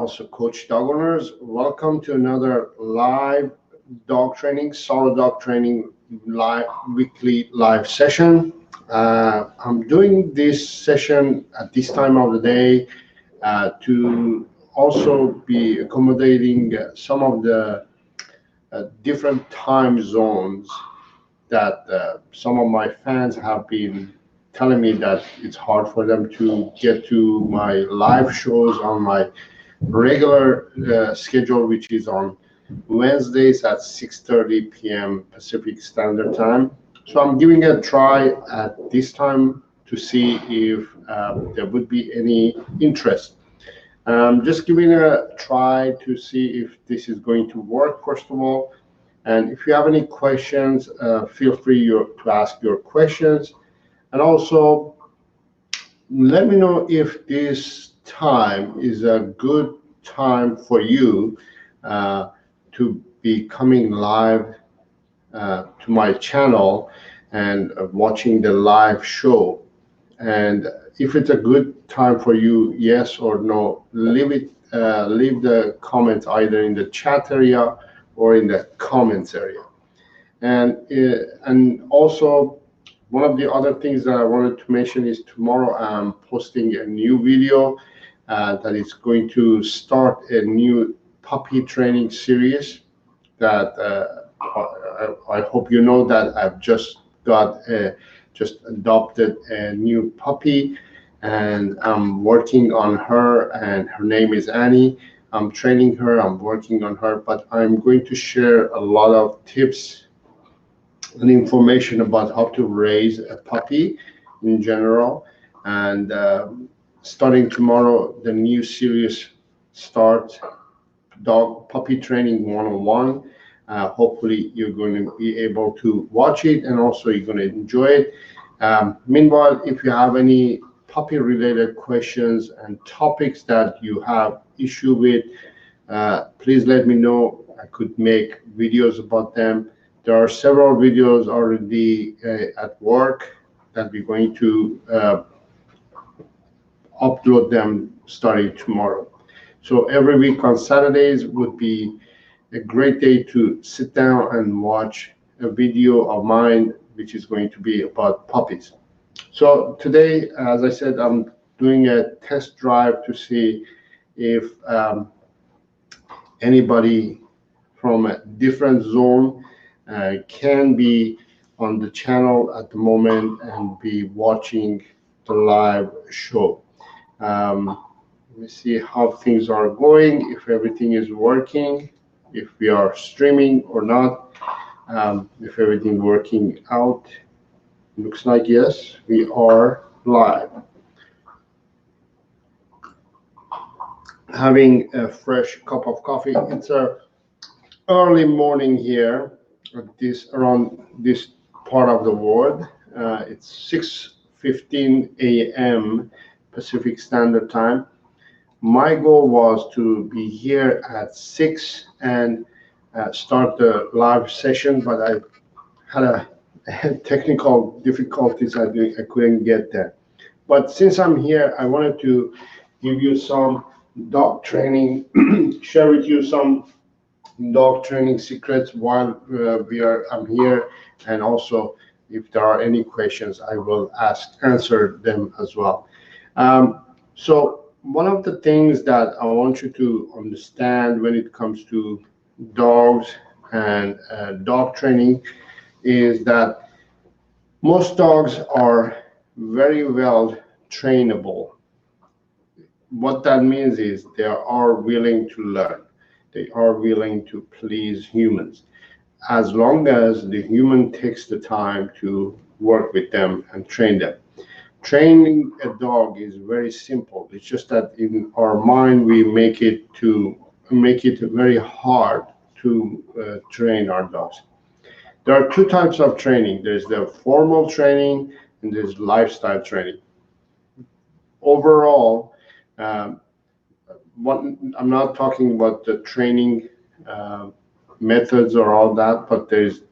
also coach dog owners. Welcome to another live dog training, Saro dog training live weekly live session. I'm doing this session at this time of the day to also be accommodating some of the different time zones that some of my fans have been telling me that it's hard for them to get to my live shows on my regular schedule, which is on Wednesdays at 6:30 p.m. Pacific Standard Time. So I'm giving it a try at this time to see if there would be any interest. Just giving a try to see if this is going to work, first of all. And if you have any questions, feel free to ask your questions. And also, let me know if this time is a good time for you to be coming live to my channel and watching the live show. And if it's a good time for you, yes or no, leave the comments either in the chat area or in the comments area. And also, one of the other things that I wanted to mention is tomorrow I'm posting a new video that is going to start a new puppy training series that I hope you know that I've just adopted a new puppy, and I'm working on her, and her name is Annie. I'm training her, I'm working on her, but I'm going to share a lot of tips and information about how to raise a puppy in general. And starting tomorrow, the new series starts, Dog Puppy Training 101. Hopefully, you're going to be able to watch it, and also you're going to enjoy it. Meanwhile, if you have any puppy-related questions and topics that you have issue with, please let me know. I could make videos about them. There are several videos already at work that we're going to upload them starting tomorrow. So every week on Saturdays would be a great day to sit down and watch a video of mine, which is going to be about puppies. So today, as I said, I'm doing a test drive to see if anybody from a different zone can be on the channel at the moment and be watching the live show. Let me see how things are going, if everything is working, if we are streaming or not, if everything working out. Looks like yes, we are live. Having a fresh cup of coffee. It's a early morning here at around this part of the world. It's 6:15 a.m. Pacific Standard Time. My goal was to be here at 6 and start the live session, but I had a technical difficulties. I couldn't get there. But since I'm here, I wanted to give you some dog training, share with you some dog training secrets while I'm here, and also if there are any questions, I will answer them as well. So one of the things that I want you to understand when it comes to dogs and dog training is that most dogs are very well trainable. What that means is they are willing to learn. They are willing to please humans, as long as the human takes the time to work with them and train them. Training a dog is very simple. It's just that in our mind we make it very hard to train our dogs. There are two types of training. There's the formal training and there's lifestyle training. Overall, I'm not talking about the training methods or all that, but there's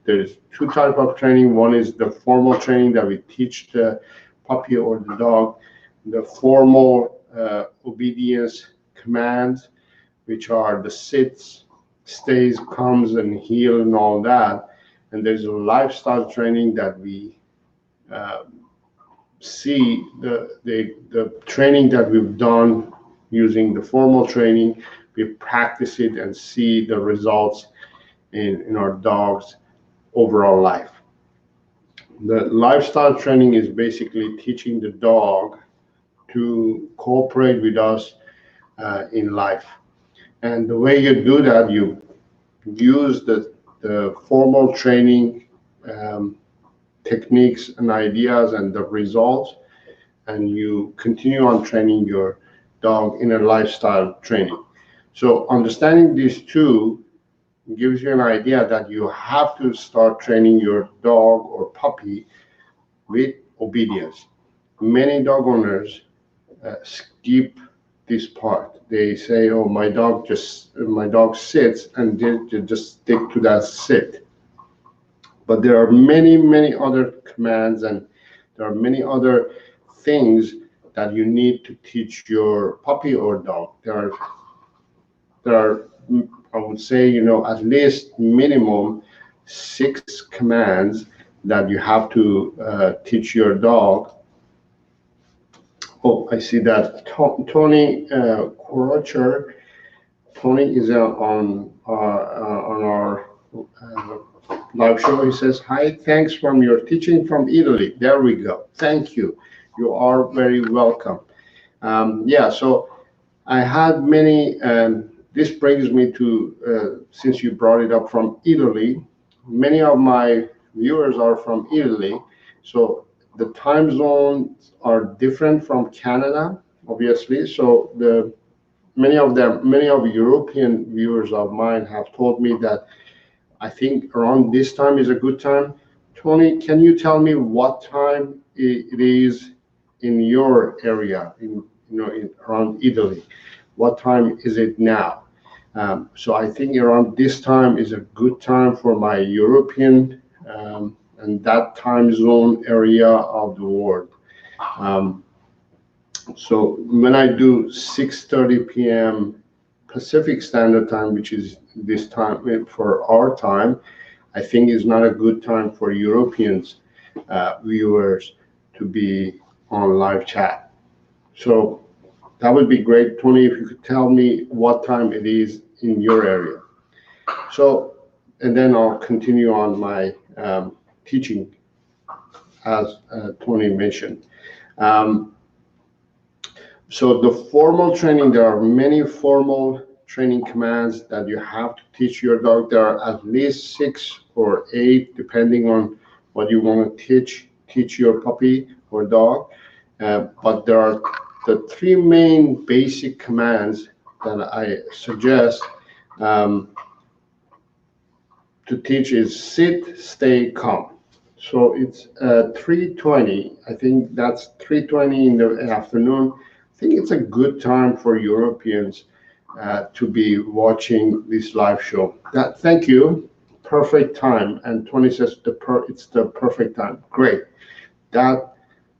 two types of training. One is the formal training that we teach the puppy or the dog, the formal obedience commands which are the sits, stays, comes, and heel, and all that. And there's a lifestyle training that we see the training that we've done using the formal training. We practice it and see the results in our dog's overall life. The lifestyle training is basically teaching the dog to cooperate with us in life. And the way you do that, you use the formal training techniques and ideas and the results, and you continue on training your dog in a lifestyle training. So understanding these two gives you an idea that you have to start training your dog or puppy with obedience. Many dog owners skip this part. They say, "Oh, my dog sits," and they just stick to that sit. But there are many other commands, and there are many other things that you need to teach your puppy or dog. There are, I would say, at least minimum 6 commands that you have to teach your dog. Oh, I see that Tony Korocher. Tony is on our live show. He says, "Hi, thanks from your teaching from Italy." There we go. Thank you. You are very welcome. Yeah, so I had many. This brings me to, since you brought it up from Italy, many of my viewers are from Italy. So the time zones are different from Canada, obviously. So many of European viewers of mine have told me that I think around this time is a good time. Tony, can you tell me what time it is in your area, around Italy? What time is it now? So I think around this time is a good time for my European and that time zone area of the world. So when I do 6:30 p.m. Pacific Standard Time, which is this time for our time, I think is not a good time for Europeans viewers to be on live chat. So that would be great, Tony, if you could tell me what time it is in your area. So, and then I'll continue on my teaching, as Tony mentioned. So the formal training, there are many formal training commands that you have to teach your dog. There are at least 6 or 8, depending on what you want to teach your puppy or dog. But there are the 3 main basic commands that I suggest to teach is sit, stay, come. So it's 3:20. I think that's 3:20 in the afternoon. I think it's a good time for Europeans to be watching this live show. Thank you. Perfect time. And Tony says it's the perfect time. Great. That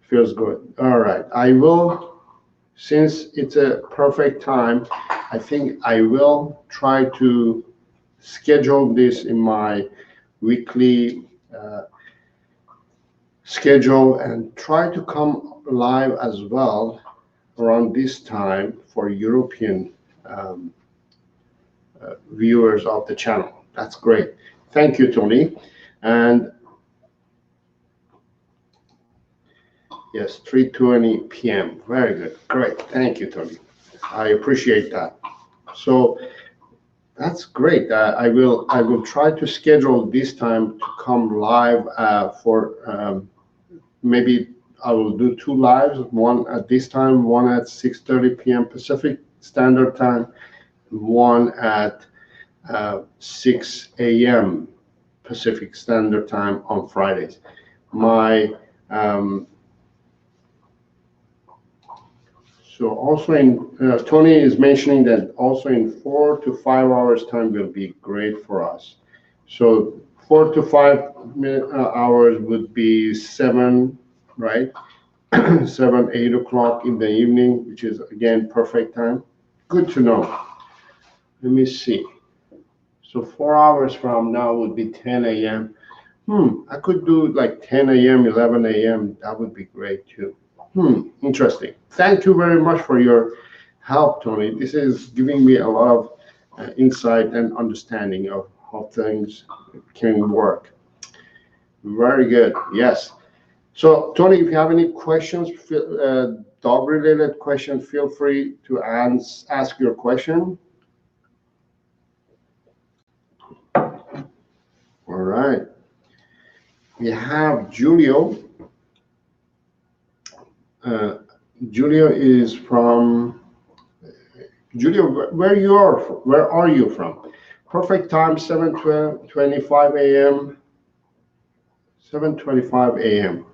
feels good. All right. I will, since it's a perfect time, I think I will try to schedule this in my weekly schedule and try to come live as well around this time for European viewers of the channel. That's great. Thank you, Tony. And yes, 3:20 p.m. Very good. Great. Thank you, Tony. I appreciate that. So that's great. I will try to schedule this time to come live for maybe I will do 2 lives, one at this time, one at 6:30 p.m. Pacific Standard Time, one at 6 a.m. Pacific Standard Time on Fridays. So also Tony is mentioning that also in 4 to 5 hours time will be great for us. So 4 to 5 hours would be 7, right? 7, 8 o'clock in the evening, which is again perfect time. Good to know. Let me see. So 4 hours from now would be 10 a.m. I could do like 10 a.m., 11 a.m. That would be great too. Interesting. Thank you very much for your help, Tony. This is giving me a lot of insight and understanding of how things can work. Very good. Yes. So, Tony, if you have any questions, dog-related question, feel free to ask your question. All right. We have Julio. Uh, Julio is from Julio. Where are you from? Perfect time 7:25 a.m. 7:25 a.m.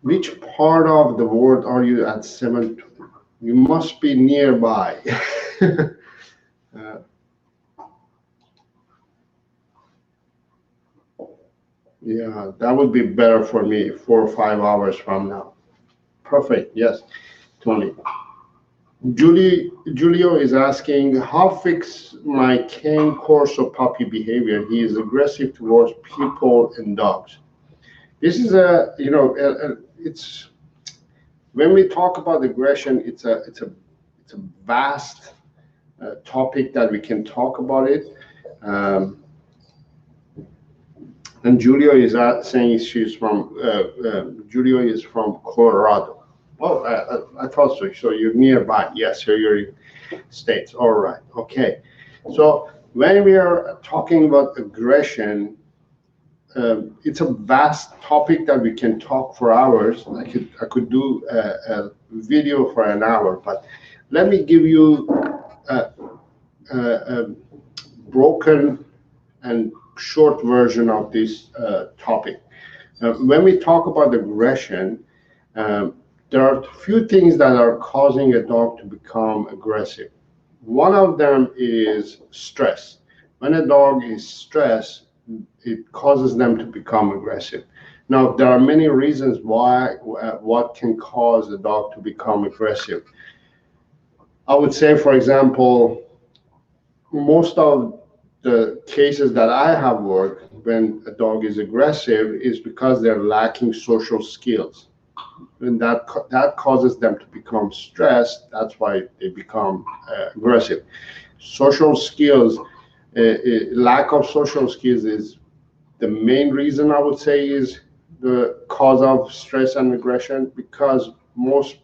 Which part of the world are you at 7? You must be nearby. uh, yeah, that would be better for me 4 or 5 hours from now. Perfect. Yes, Tony. Julio is asking how fix my cane corso puppy behavior. He is aggressive towards people and dogs. This is it's when we talk about aggression, it's a vast topic that we can talk about it. Um, and Julio is saying Julio is from Colorado. Oh, I thought so. So you're nearby. Yes, so you're in States. All right. Okay. So when we are talking about aggression, it's a vast topic that we can talk for hours. I could do a video for an hour, but let me give you a broken and short version of this topic. When we talk about aggression, um, there are a few things that are causing a dog to become aggressive. One of them is stress. When a dog is stressed, it causes them to become aggressive. Now, there are many reasons why what can cause a dog to become aggressive. I would say, for example, most of the cases that I have worked when a dog is aggressive is because they're lacking social skills. And that causes them to become stressed. That's why they become aggressive. Social skills, lack of social skills is the main reason I would say is the cause of stress and aggression because most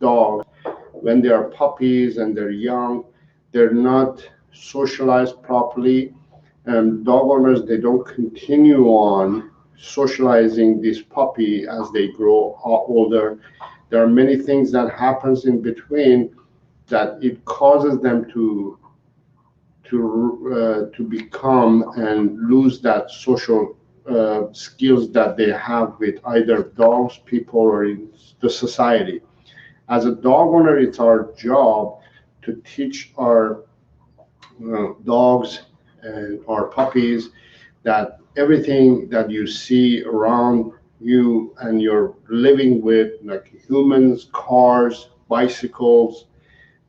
dogs, when they are puppies and they're young, they're not socialized properly. And dog owners, they don't continue on socializing this puppy as they grow older. There are many things that happens in between that it causes them to become and lose that social skills that they have with either dogs, people, or in the society. As a dog owner, it's our job to teach our dogs and our puppies that everything that you see around you and you're living with, like humans, cars, bicycles,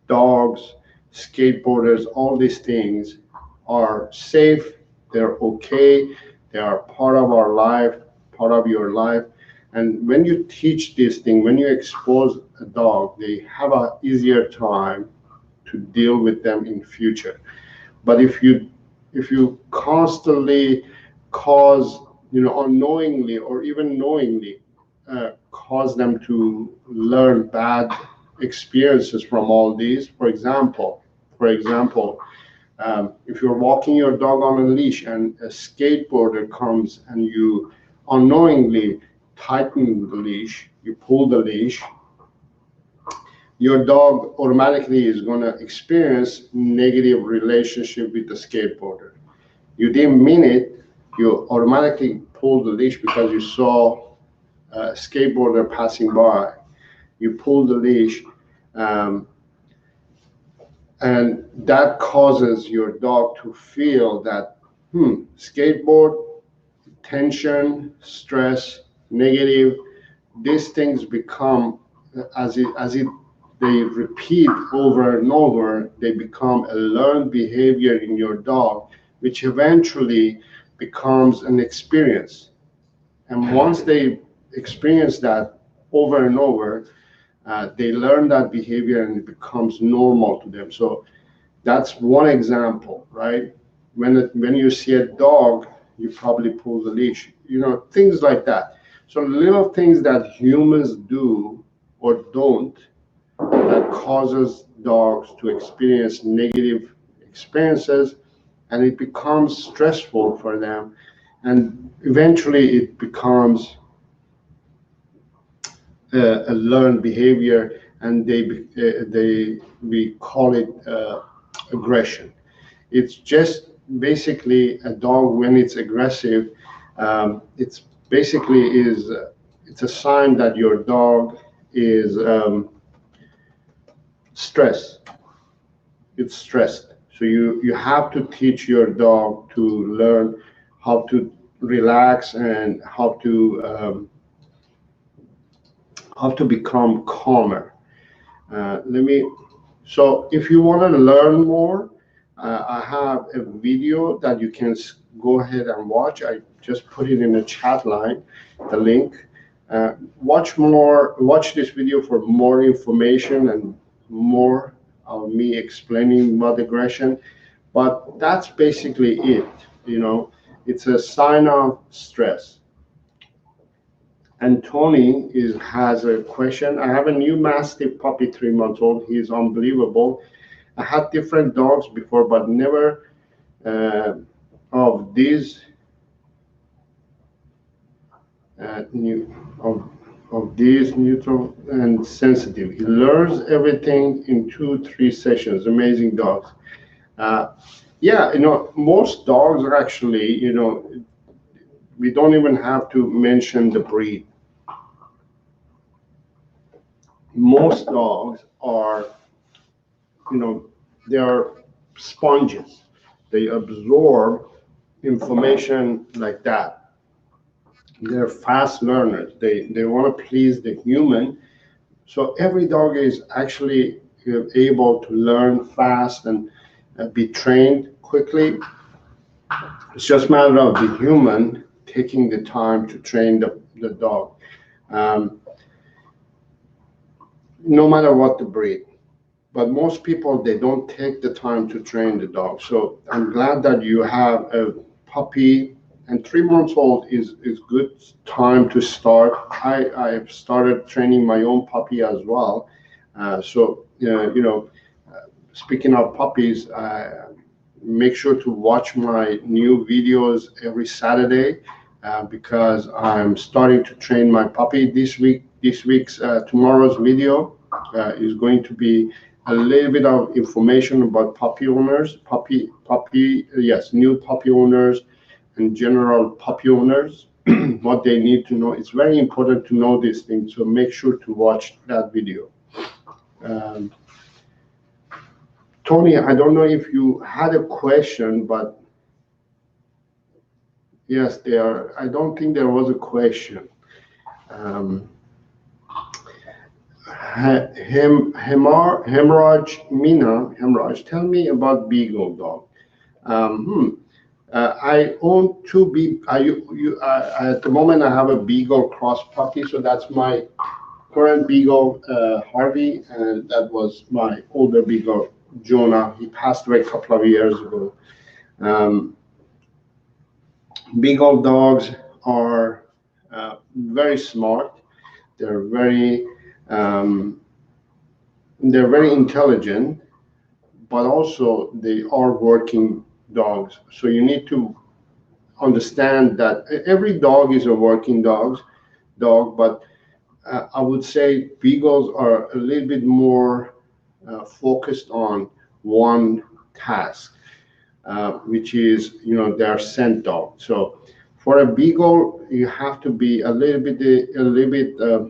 dogs, skateboarders, all these things are safe, they're okay, they are part of our life, part of your life. And when you teach this thing, when you expose a dog, they have an easier time to deal with them in future. But if you constantly cause, unknowingly or even knowingly, cause them to learn bad experiences from all these. For example, if you're walking your dog on a leash and a skateboarder comes and you unknowingly tighten the leash, you pull the leash, your dog automatically is going to experience negative relationship with the skateboarder. You didn't mean it, you automatically pulled the leash because you saw a skateboarder passing by. You pulled the leash, um, and that causes your dog to feel that, skateboard, tension, stress, negative, these things become, as it they repeat over and over, they become a learned behavior in your dog, which eventually becomes an experience. And once they experience that over and over, they learn that behavior and it becomes normal to them. So that's one example, right? When you see a dog, you probably pull the leash, things like that. So little things that humans do or don't that causes dogs to experience negative experiences, and it becomes stressful for them, and eventually it becomes a learned behavior, and we call it aggression. It's just basically a dog when it's aggressive. It's basically it's a sign that your dog is stressed. It's stressed. So you have to teach your dog to learn how to relax and how to become calmer. So if you want to learn more, I have a video that you can go ahead and watch. I just put it in the chat line, the link. Watch this video for more information and more of me explaining about aggression. But that's basically it. It's a sign of stress. And Tony has a question. I have a new Mastiff puppy, 3 months old. He's unbelievable. I had different dogs before, but never of these neutral and sensitive. He learns everything in 2-3 sessions. Amazing dogs. Most dogs are actually, we don't even have to mention the breed. Most dogs are, they are sponges. They absorb information like that. They're fast learners. They want to please the human. So every dog is actually able to learn fast and be trained quickly. It's just a matter of the human taking the time to train the dog. No matter what the breed. But most people, they don't take the time to train the dog. So I'm glad that you have a puppy, and 3 months old is good time to start. I have started training my own puppy as well. Speaking of puppies, make sure to watch my new videos every Saturday because I'm starting to train my puppy this week. Tomorrow's video is going to be a little bit of information about puppy owners, new puppy owners, and general puppy owners, what they need to know. It's very important to know these things, so make sure to watch that video. Tony, I don't know if you had a question, but yes, I don't think there was a question. Hemorrhage, tell me about Beagle dog. I own 2 at the moment I have a Beagle cross puppy, so that's my current Beagle, Harvey, and that was my older Beagle, Jonah. He passed away a couple of years ago. Beagle dogs are very smart. They're very intelligent, but also they are working dogs. So you need to understand that every dog is a working dog, but I would say Beagles are a little bit more focused on one task, which is, their scent dog. So for a Beagle, you have to be a little bit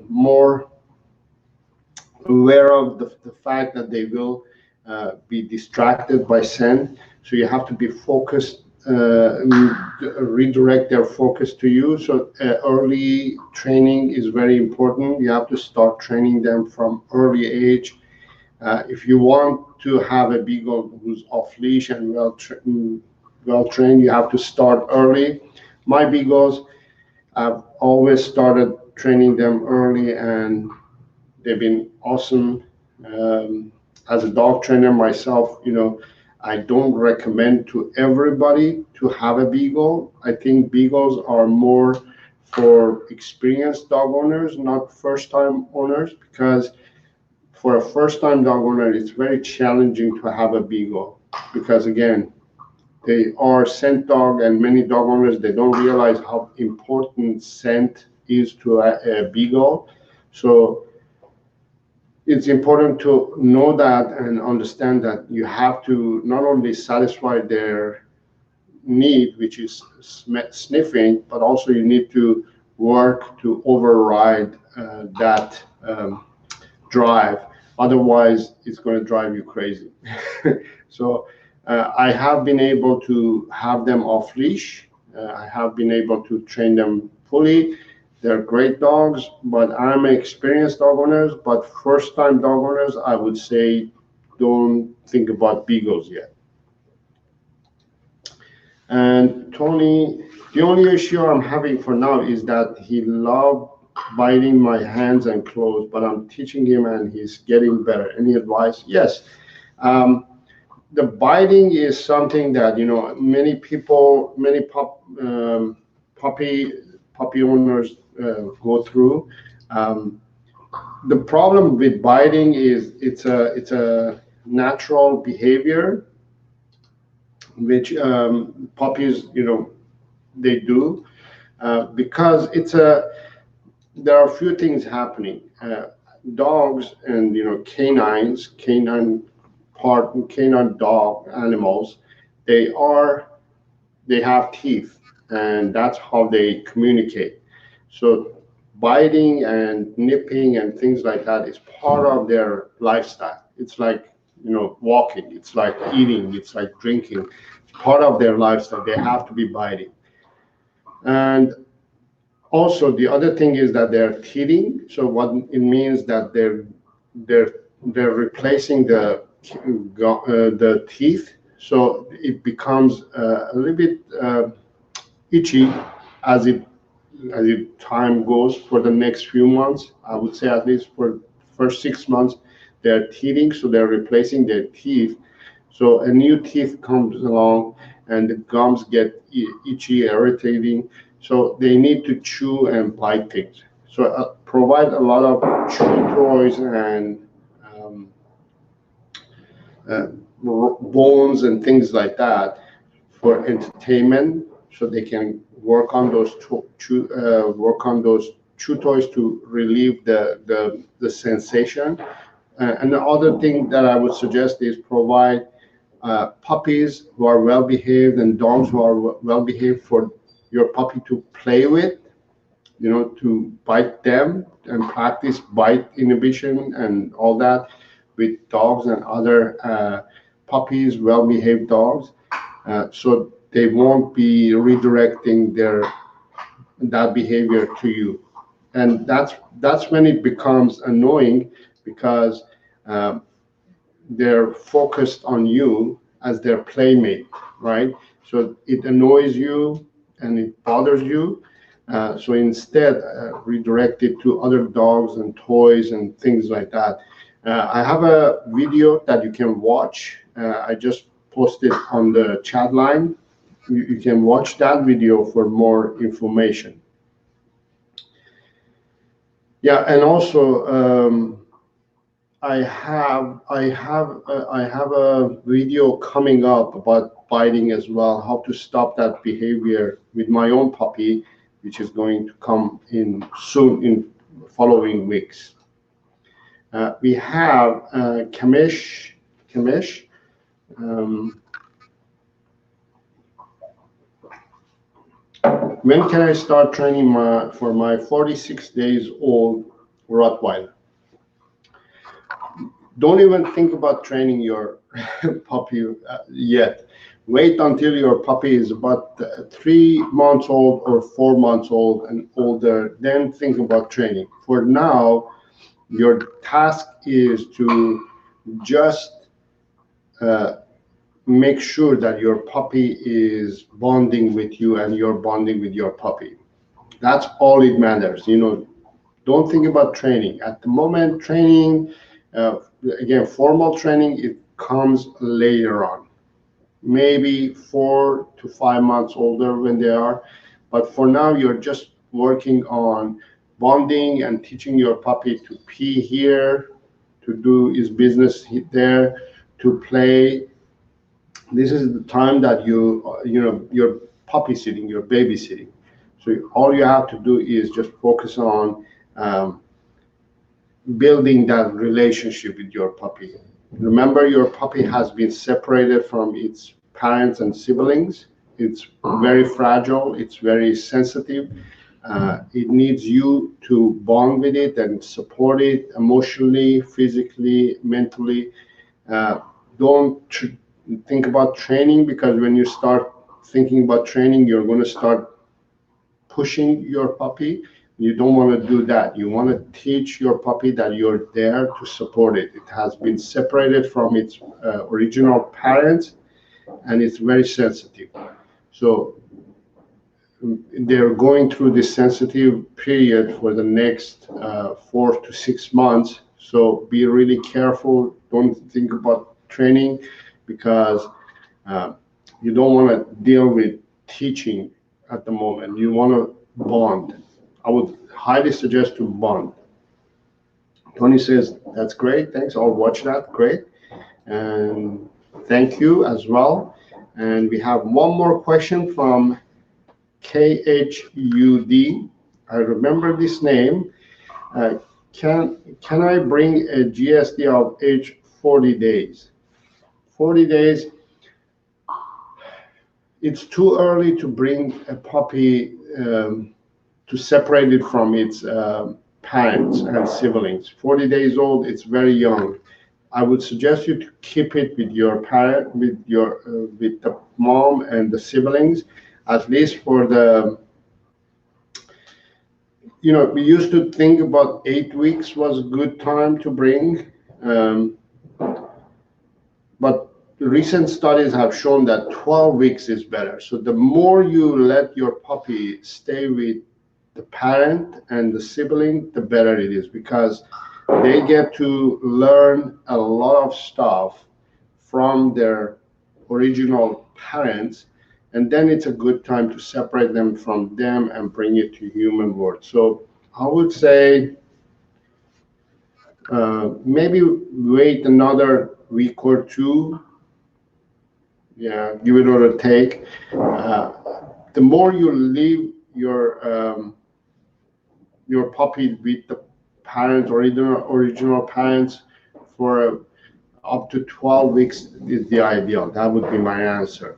more aware of the fact that they will be distracted by scent. So you have to be focused, redirect their focus to you. So early training is very important. You have to start training them from early age. If you want to have a beagle who's off leash and well trained, you have to start early. My beagles, I've always started training them early, and they've been awesome. As a dog trainer myself, I don't recommend to everybody to have a beagle. I think beagles are more for experienced dog owners, not first-time owners, because for a first-time dog owner, it's very challenging to have a beagle because, again, they are scent dog, and many dog owners, they don't realize how important scent is to a beagle. So it's important to know that and understand that you have to not only satisfy their need, which is sniffing, but also you need to work to override that drive. Otherwise, it's going to drive you crazy. So I have been able to have them off leash. I have been able to train them fully. They're great dogs, but I'm an experienced dog owners. But first-time dog owners, I would say, don't think about beagles yet. And Tony, the only issue I'm having for now is that he loves biting my hands and claws, but I'm teaching him and he's getting better. Any advice? Yes. The biting is something that many people, puppy owners go through. The problem with biting is it's a natural behavior which puppies they do because there are a few things happening. Dogs and canine dog animals, they have teeth, and that's how they communicate. So biting and nipping and things like that is part of their lifestyle. It's like walking, it's like eating, it's like drinking. It's part of their lifestyle. They have to be biting. And also the other thing is that they're teething. So what it means that they're replacing the teeth, so it becomes a little bit itchy as time goes for the next few months. I would say at least for first 6 months they're teething, so they're replacing their teeth. So a new teeth comes along and the gums get itchy, irritating, so they need to chew and bite things. So provide a lot of chew toys and bones and things like that for entertainment, so they can work on those chew toys to relieve the sensation. And the other thing that I would suggest is provide puppies who are well behaved and dogs who are well behaved for your puppy to play with, to bite them and practice bite inhibition and all that with dogs and other puppies, well-behaved dogs, so they won't be redirecting that behavior to you. And that's when it becomes annoying, because they're focused on you as their playmate, right? So it annoys you and it bothers you. So instead, redirect it to other dogs and toys and things like that. I have a video that you can watch. I just posted on the chat line. You can watch that video for more information. Yeah, and also I have a video coming up about biting as well, how to stop that behavior with my own puppy, which is going to come in soon in following weeks. We have Kamesh. When can I start training for my 46 days old Rottweiler? Don't even think about training your puppy yet. Wait until your puppy is about 3 months old or 4 months old and older, then think about training. For now, your task is to just make sure that your puppy is bonding with you and you're bonding with your puppy. That's all it matters. Don't think about training. At the moment, training, again, formal training, it comes later on. Maybe 4 to 5 months older when they are. But for now, you're just working on bonding and teaching your puppy to pee here, to do his business there, to play. This is the time that you're puppy sitting, you're babysitting. So all you have to do is just focus on building that relationship with your puppy. Remember, your puppy has been separated from its parents and siblings. It's very fragile. It's very sensitive. It needs you to bond with it and support it emotionally, physically, mentally. Don't think about training, because when you start thinking about training, you're going to start pushing your puppy. You don't want to do that. You want to teach your puppy that you're there to support it. It has been separated from its original parents, and it's very sensitive. So they're going through this sensitive period for the next 4 to 6 months. So be really careful. Don't think about training, because you don't want to deal with teaching at the moment. You want to bond. I would highly suggest to bond. Tony says, that's great. Thanks. I'll watch that. Great. And thank you as well. And we have one more question from KHUD. I remember this name. Can I bring a GSD of age 40 days? 40 days, it's too early to bring a puppy to separate it from its parents and siblings. 40 days old, it's very young. I would suggest you to keep it with your parent, with the mom and the siblings, at least for the. We used to think about 8 weeks was a good time to bring, but recent studies have shown that 12 weeks is better. So the more you let your puppy stay with the parent and the sibling, the better it is, because they get to learn a lot of stuff from their original parents, and then it's a good time to separate them from them and bring it to human world. So I would say maybe wait another week or two. Yeah, give it or take. The more you leave your puppy with the parents, original parents, for up to 12 weeks is the ideal. That would be my answer.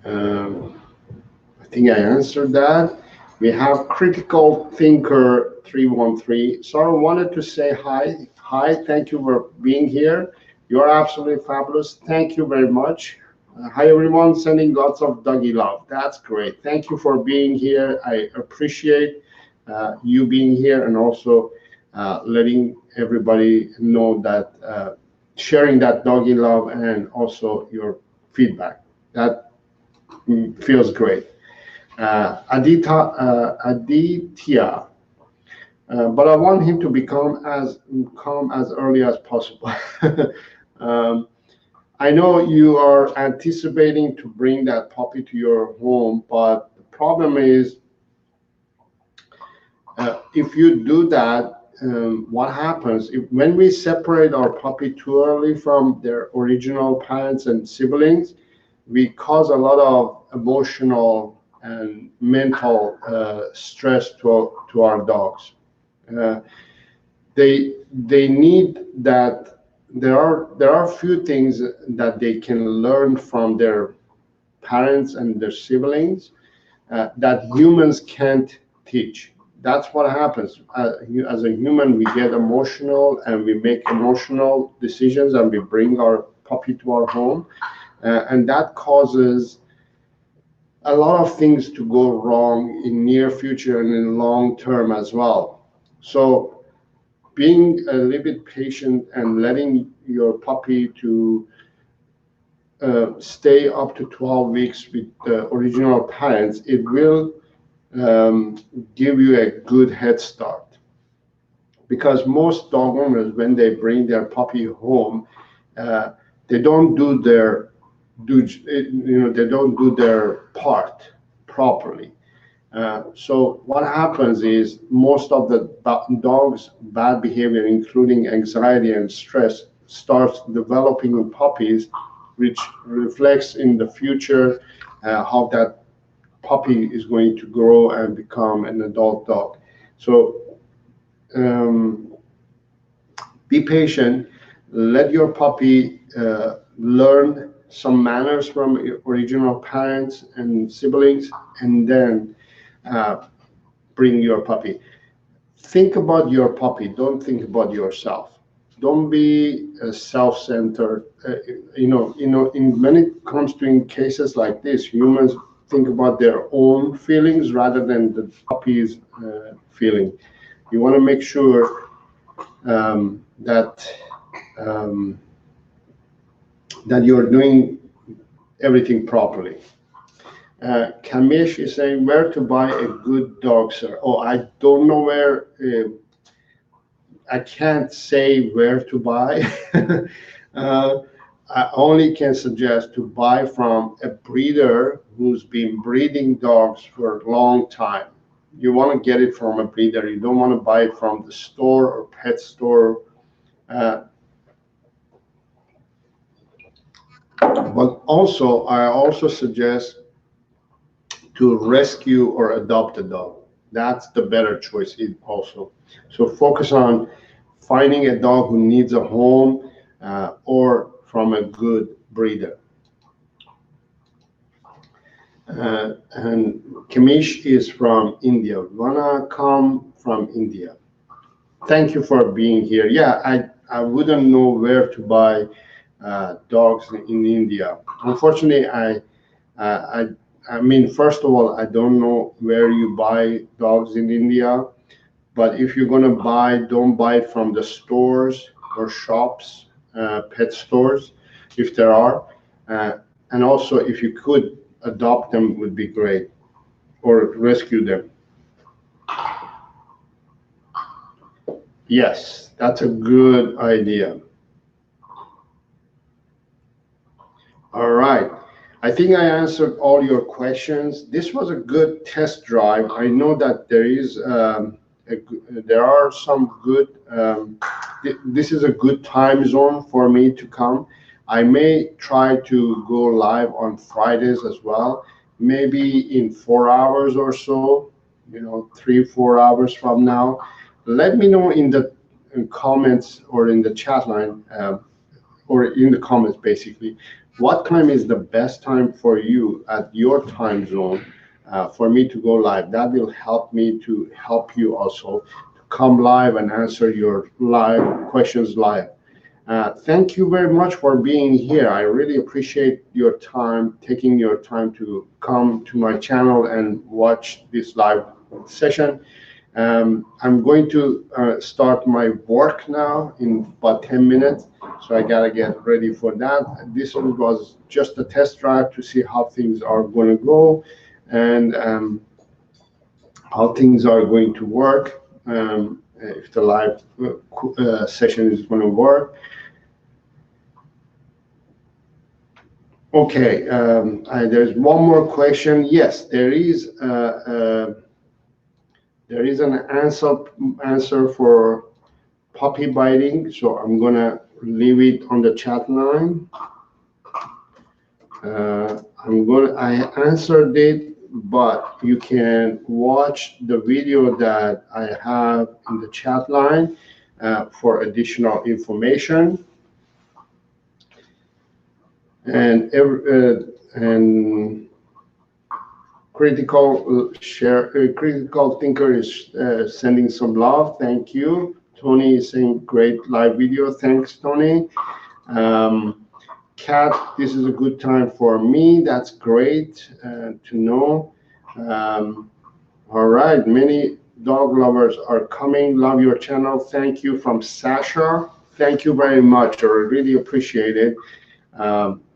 I think I answered that. We have Critical Thinker 313. Saro wanted to say hi. Hi, thank you for being here. You're absolutely fabulous. Thank you very much. Hi, everyone. Sending lots of doggy love. That's great. Thank you for being here. I appreciate you being here, and also letting everybody know that sharing that doggy love and also your feedback. That feels great. Aditya, but I want him to become as calm as early as possible. I know you are anticipating to bring that puppy to your home, but the problem is, if you do that, what happens when we separate our puppy too early from their original parents and siblings? We cause a lot of emotional and mental stress to our dogs. They need that. There are a few things that they can learn from their parents and their siblings that humans can't teach. That's what happens. As a human, we get emotional and we make emotional decisions, and we bring our puppy to our home, and that causes a lot of things to go wrong in near future and in long term as well. So being a little bit patient and letting your puppy to stay up to 12 weeks with the original parents, it will give you a good head start. Because most dog owners, when they bring their puppy home, they don't do their part properly. So what happens is most of the dog's bad behavior, including anxiety and stress, starts developing in puppies, which reflects in the future how that puppy is going to grow and become an adult dog. So be patient, let your puppy learn some manners from original parents and siblings, and then bring your puppy. Think about your puppy, don't think about yourself. Don't be self-centered. When it comes to in cases like this, humans think about their own feelings rather than the puppy's feeling. You want to make sure that you're doing everything properly. Kamesh is saying, where to buy a good dog, sir? Oh, I don't know where. I can't say where to buy. I only can suggest to buy from a breeder who's been breeding dogs for a long time. You want to get it from a breeder. You don't want to buy it from the store or pet store. But also, I also suggest to rescue or adopt a dog. That's the better choice also. So focus on finding a dog who needs a home or from a good breeder. And Kamish is from India. Wanna come from India. Thank you for being here. Yeah, I wouldn't know where to buy dogs in India. Unfortunately, I mean, first of all, I don't know where you buy dogs in India, but if you're gonna buy, don't buy it from the stores or shops, pet stores, if there are. And also, if you could adopt them, would be great, or rescue them. Yes, that's a good idea. All right. I think I answered all your questions. This was a good test drive. I know that there are some good. This is a good time zone for me to come. I may try to go live on Fridays as well, maybe in 4 hours or so. 3-4 hours from now. Let me know in the comments or in the chat line, or in the comments basically, what time is the best time for you at your time zone for me to go live. That will help me to help you also to come live and answer your live questions live. Thank you very much for being here. I really appreciate your time, taking your time to come to my channel and watch this live session. I'm going to start my work now in about 10 minutes, so I gotta get ready for that. This one was just a test drive to see how things are going to go and how things are going to work, if the live session is going to work. Okay, there's one more question. Yes, there is an answer for puppy biting, so I'm gonna leave it on the chat line. I answered it, but you can watch the video that I have in the chat line for additional information. And Critical Thinker is sending some love. Thank you. Tony is saying great live video. Thanks, Tony. Kat, this is a good time for me. That's great to know. All right, many dog lovers are coming. Love your channel. Thank you from Sasha. Thank you very much. I really appreciate it.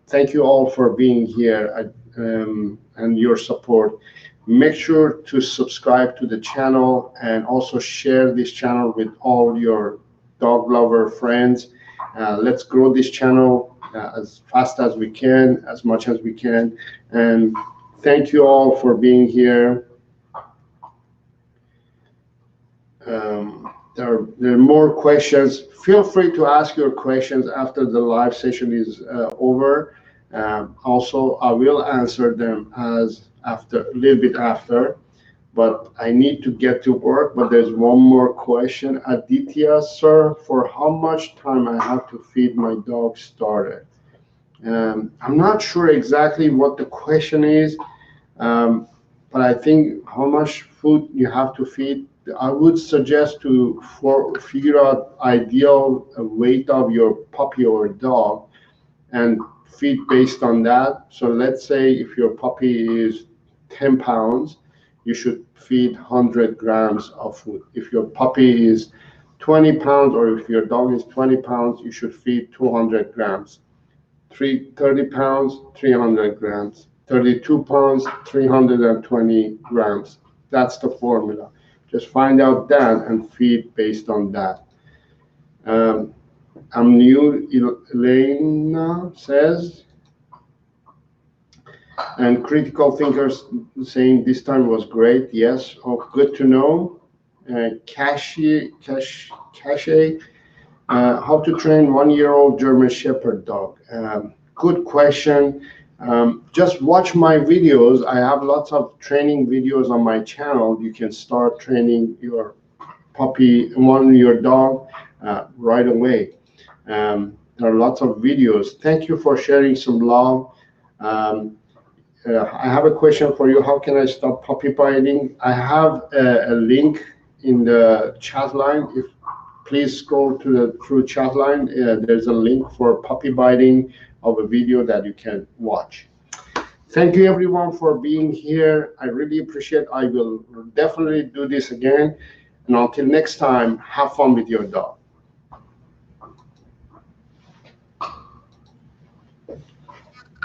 Thank you all for being here and your support. Make sure to subscribe to the channel and also share this channel with all your dog lover friends. Let's grow this channel as fast as we can, as much as we can. And thank you all for being here. There are more questions. Feel free to ask your questions after the live session is over. Also, I will answer them a little bit after, but I need to get to work. But there's one more question. Aditya, sir, for how much time I have to feed my dog starter? I'm not sure exactly what the question is, but I think how much food you have to feed. I would suggest to figure out ideal weight of your puppy or dog and feed based on that. So let's say if your puppy is 10 pounds, you should feed 100 grams of food. If your puppy is 20 pounds or if your dog is 20 pounds, you should feed 200 grams. 30 pounds, 300 grams. 32 pounds, 320 grams. That's the formula. Just find out that and feed based on that. I'm new, Elena says. And critical thinkers saying this time was great. Yes, oh, good to know. Cache, how to train 1-year-old German Shepherd dog. Good question. Just watch my videos. I have lots of training videos on my channel. You can start training your puppy, your dog right away. There are lots of videos. Thank you for sharing some love. I have a question for you. How can I stop puppy biting? I have a link in the chat line. Please scroll through chat line. There's a link for puppy biting of a video that you can watch. Thank you everyone for being here. I really appreciate it. I will definitely do this again. And until next time, have fun with your dog.